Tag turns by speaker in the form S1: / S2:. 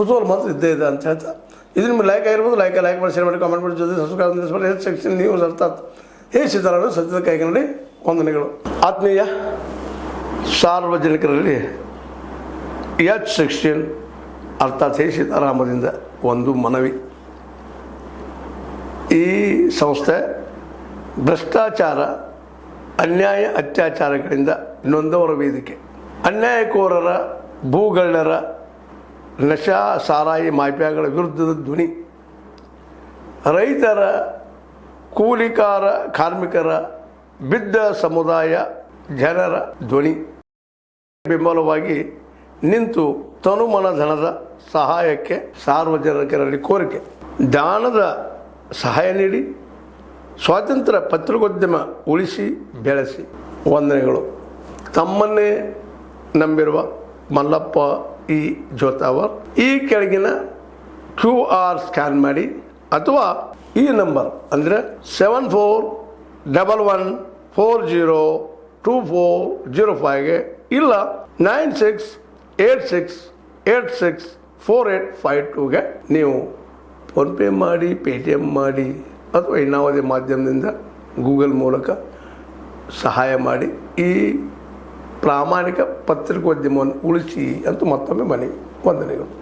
S1: ಕುತೂಹಲ ಮಾತ್ರ ಇದ್ದೇ ಇದೆ ಅಂತ ಹೇಳ್ತಾ ಇದನ್ನ ಮೇಲೆ ಲೈಕ್ ಆಗಿರ್ಬೋದು, ಲೈಕ್ ಮಾಡಿ, ಶೇರ್ ಮಾಡಿ, ಕಾಮೆಂಟ್ ಮಾಡಿ, ಜೊತೆ ಸಬ್ಸ್ಕ್ರೈಬ್ ಮಾಡಿ. ಹೆಚ್ ಸೆಕ್ಷನ್ ನ್ಯೂಸ್ ಅರ್ಥಾತ್ ಹೇ ಸೀತಾರಾಮನ್ ಸತ್ಯದ ಕೈಗನ್ನಡಿ ವಂದನೆಗಳು. ಆತ್ಮೀಯ ಸಾರ್ವಜನಿಕರಲ್ಲಿ ಎಚ್ ಸೆಕ್ಷನ್ ಅರ್ಥಾತ್ ಹೇ ಸೀತಾರಾಮದಿಂದ ಒಂದು ಮನವಿ. ಈ ಸಂಸ್ಥೆ ಭ್ರಷ್ಟಾಚಾರ, ಅನ್ಯಾಯ, ಅತ್ಯಾಚಾರಗಳಿಂದ ನೊಂದವರ ವೇದಿಕೆ. ಅನ್ಯಾಯಕೋರರ, ಭೂಗಳ್ಳರ, ನಶಾ ಸಾರಾಯಿ ಮಾಫಿಯಾಗಳ ವಿರುದ್ಧದ ಧ್ವನಿ. ರೈತರ, ಕೂಲಿಕಾರ, ಕಾರ್ಮಿಕರ, ಬಿದ್ದ ಸಮುದಾಯ ಜನರ ಧ್ವನಿ. ಬೆಂಬಲವಾಗಿ ನಿಂತು ತನುಮನ ಧನದ ಸಹಾಯಕ್ಕೆ ಸಾರ್ವಜನಿಕರಲ್ಲಿ ಕೋರಿಕೆ. ದಾನದ ಸಹಾಯ ನೀಡಿ ಸ್ವಾತಂತ್ರ್ಯ ಪತ್ರಿಕೋದ್ಯಮ ಉಳಿಸಿ ಬೆಳೆಸಿ. ವಂದನೆಗಳು. ತಮ್ಮನ್ನೇ ನಂಬಿರುವ ಮಲ್ಲಪ್ಪ ಇ ಜೋತಾವರ್. ಈ ಕೆಳಗಿನ QR ಸ್ಕ್ಯಾನ್ ಮಾಡಿ ಅಥವಾ ಈ ನಂಬರ್ ಅಂದರೆ 7411402405ಗೆ ಇಲ್ಲ 9686864852ಗೆ ನೀವು ಫೋನ್ಪೇ ಮಾಡಿ, ಪೇಟಿಎಮ್ ಮಾಡಿ ಅಥವಾ ಇನ್ನಾವುದೇ ಮಾಧ್ಯಮದಿಂದ ಗೂಗಲ್ ಮೂಲಕ ಸಹಾಯ ಮಾಡಿ ಈ ಪ್ರಾಮಾಣಿಕ ಪತ್ರಿಕೋದ್ಯಮವನ್ನು ಉಳಿಸಿ ಅಂತ ಮತ್ತೊಮ್ಮೆ ಮನವಿ. ವಂದನೆಗಳು.